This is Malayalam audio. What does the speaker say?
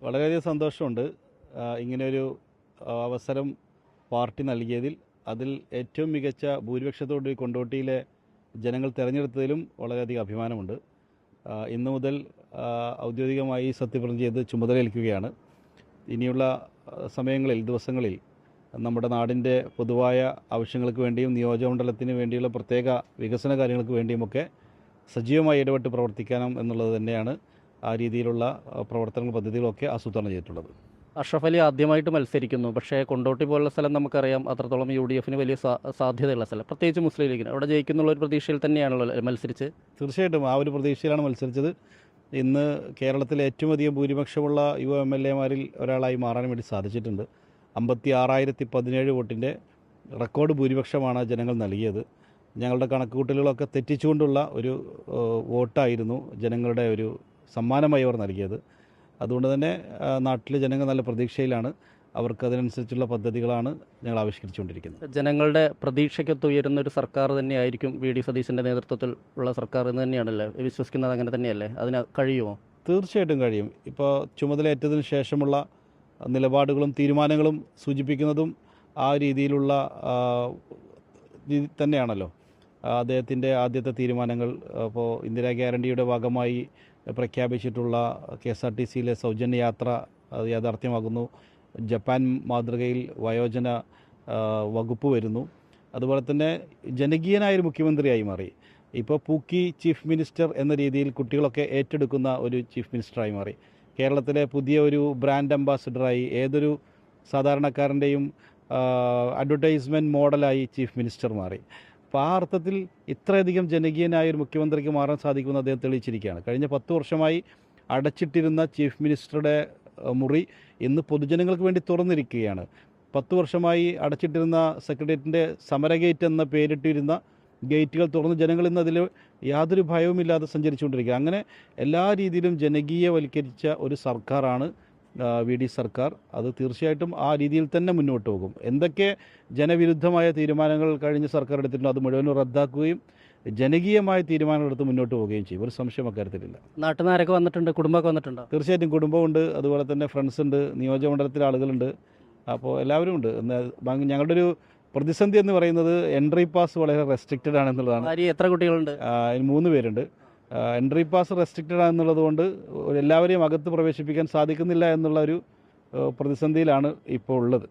വളരെയധികം സന്തോഷമുണ്ട്. ഇങ്ങനെയൊരു അവസരം പാർട്ടി നൽകിയതിൽ. അതിൽ ഏറ്റവും മികച്ച ഭൂരിപക്ഷത്തോടുകൂടി കൊണ്ടോട്ടിയിലെ ജനങ്ങൾ തിരഞ്ഞെടുത്തതിലും വളരെയധികം അഭിമാനമുണ്ട്. ഇന്നു മുതൽ ഔദ്യോഗികമായി സത്യപ്രതിജ്ഞ ചെയ്ത് ചുമതലയേൽക്കുകയാണ്. ഇനിയുള്ള സമയങ്ങളിൽ, ദിവസങ്ങളിൽ നമ്മുടെ നാടിൻ്റെ പൊതുവായ ആവശ്യങ്ങൾക്ക് വേണ്ടിയും നിയോജകമണ്ഡലത്തിന് വേണ്ടിയുള്ള പ്രത്യേക വികസന കാര്യങ്ങൾക്ക് വേണ്ടിയുമൊക്കെ സജീവമായി ഇടപെട്ട് പ്രവർത്തിക്കണം എന്നുള്ളത് തന്നെയാണ് ആ രീതിയിലുള്ള പ്രവർത്തനങ്ങൾ, പദ്ധതികളൊക്കെ ആസൂത്രണം ചെയ്തിട്ടുള്ളത്. അഷ്റഫ് അലി ആദ്യമായിട്ട് മത്സരിക്കുന്നു. പക്ഷേ കൊണ്ടോട്ടി പോലുള്ള സ്ഥലം നമുക്കറിയാം അത്രത്തോളം UDF വലിയ സാധ്യതയുള്ള സ്ഥലം, പ്രത്യേകിച്ച് മുസ്ലിം ലീഗിന്. അവിടെ ജയിക്കുന്നുള്ള ഒരു പ്രതീക്ഷയിൽ തന്നെയാണല്ലോ മത്സരിച്ച്. തീർച്ചയായിട്ടും ആ ഒരു പ്രതീക്ഷയിലാണ് മത്സരിച്ചത്. ഇന്ന് കേരളത്തിലെ ഏറ്റവും അധികം ഭൂരിപക്ഷമുള്ള യുവ MLA-മാരിൽ ഒരാളായി മാറാൻ വേണ്ടി സാധിച്ചിട്ടുണ്ട്. 56,017 വോട്ടിൻ്റെ റെക്കോർഡ് ഭൂരിപക്ഷമാണ് ജനങ്ങൾ നൽകിയത്. ഞങ്ങളുടെ കണക്കുകൂട്ടലുകളൊക്കെ തെറ്റിച്ചുകൊണ്ടുള്ള ഒരു വോട്ടായിരുന്നു ജനങ്ങളുടെ ഒരു സമ്മാനമായി അവർ നൽകിയത്. അതുകൊണ്ട് തന്നെ നാട്ടിലെ ജനങ്ങൾ നല്ല പ്രതീക്ഷയിലാണ്. അവർക്ക് അതിനനുസരിച്ചുള്ള പദ്ധതികളാണ് ഞങ്ങൾ ആവിഷ്കരിച്ചുകൊണ്ടിരിക്കുന്നത്. ജനങ്ങളുടെ പ്രതീക്ഷയ്ക്കൊത്ത് ഉയരുന്ന ഒരു സർക്കാർ തന്നെയായിരിക്കും VD സതീശൻ്റെ നേതൃത്വത്തിൽ ഉള്ള സർക്കാർ എന്ന് തന്നെയാണല്ലേ വിശ്വസിക്കുന്നത്? അങ്ങനെ തന്നെയല്ലേ? അതിന് കഴിയുമോ? തീർച്ചയായിട്ടും കഴിയും. ഇപ്പോൾ ചുമതലയേറ്റതിന് ശേഷമുള്ള നിലപാടുകളും തീരുമാനങ്ങളും സൂചിപ്പിക്കുന്നതും ആ രീതിയിലുള്ള തന്നെയാണല്ലോ. അദ്ദേഹത്തിൻ്റെ ആദ്യത്തെ തീരുമാനങ്ങൾ ഇപ്പോൾ ഇന്ദിരാ ഗ്യാരണ്ടിയുടെ ഭാഗമായി പ്രഖ്യാപിച്ചിട്ടുള്ള KSRTCയിലെ സൗജന്യ യാത്ര യാഥാർത്ഥ്യമാകുന്നു. ജപ്പാൻ മാതൃകയിൽ വയോജന വകുപ്പ് വരുന്നു. അതുപോലെ തന്നെ ജനകീയനായൊരു മുഖ്യമന്ത്രിയായി മാറി. ഇപ്പോൾ പൂക്കി ചീഫ് മിനിസ്റ്റർ എന്ന രീതിയിൽ കുട്ടികളൊക്കെ ഏറ്റെടുക്കുന്ന ഒരു ചീഫ് മിനിസ്റ്ററായി മാറി. കേരളത്തിലെ പുതിയ ഒരു ബ്രാൻഡ് അംബാസിഡറായി, ഏതൊരു സാധാരണക്കാരൻ്റെയും അഡ്വർടൈസ്മെൻറ്റ് മോഡലായി ചീഫ് മിനിസ്റ്റർ മാറി. അപ്പോൾ ആ അർത്ഥത്തിൽ ഇത്രയധികം ജനകീയനായ ഒരു മുഖ്യമന്ത്രിക്ക് മാറാൻ സാധിക്കുമെന്ന് അദ്ദേഹം തെളിയിച്ചിരിക്കുകയാണ്. കഴിഞ്ഞ 10 വർഷമായി അടച്ചിട്ടിരുന്ന ചീഫ് മിനിസ്റ്ററുടെ മുറി ഇന്ന് പൊതുജനങ്ങൾക്ക് വേണ്ടി തുറന്നിരിക്കുകയാണ്. 10 വർഷമായി അടച്ചിട്ടിരുന്ന സെക്രട്ടേറിയറ്റിൻ്റെ സമര ഗേറ്റ് എന്ന പേരിട്ടിരുന്ന ഗേറ്റുകൾ തുറന്ന് ജനങ്ങൾ ഇന്ന് അതിൽ യാതൊരു ഭയവുമില്ലാതെ സഞ്ചരിച്ചുകൊണ്ടിരിക്കുക. അങ്ങനെ എല്ലാ രീതിയിലും ജനകീയവൽക്കരിച്ച ഒരു സർക്കാരാണ് VD സർക്കാർ. അത് തീർച്ചയായിട്ടും ആ രീതിയിൽ തന്നെ മുന്നോട്ട് പോകും. എന്തൊക്കെ ജനവിരുദ്ധമായ തീരുമാനങ്ങൾ കഴിഞ്ഞ സർക്കാർ എടുത്തിട്ടുണ്ടോ അത് മുഴുവനും റദ്ദാക്കുകയും ജനകീയമായ തീരുമാനങ്ങളെടുത്ത് മുന്നോട്ട് പോവുകയും ചെയ്യും. ഒരു സംശയം അക്കാര്യത്തിലില്ല. നാട്ടുകാരൊക്കെ വന്നിട്ടുണ്ട്, കുടുംബമൊക്കെ വന്നിട്ടുണ്ടോ? തീർച്ചയായിട്ടും കുടുംബമുണ്ട്, അതുപോലെ തന്നെ ഫ്രണ്ട്സ് ഉണ്ട്, നിയോജകമണ്ഡലത്തിലെ ആളുകളുണ്ട്. അപ്പോൾ എല്ലാവരും ഉണ്ട്. ഞങ്ങളുടെ ഒരു പ്രതിസന്ധി എന്ന് പറയുന്നത് എൻട്രി പാസ് വളരെ റെസ്ട്രിക്റ്റഡ് ആണെന്നുള്ളതാണ്. എത്ര കുട്ടികളുണ്ട്? 3 പേരുണ്ട്. എൻട്രി പാസ് റെസ്ട്രിക്റ്റഡ് ആണെന്നുള്ളത് കൊണ്ട് എല്ലാവരെയും അകത്ത് പ്രവേശിപ്പിക്കാൻ സാധിക്കുന്നില്ല എന്നുള്ള ഒരു പ്രതിസന്ധിയിലാണ് ഇപ്പോൾ ഉള്ളത്.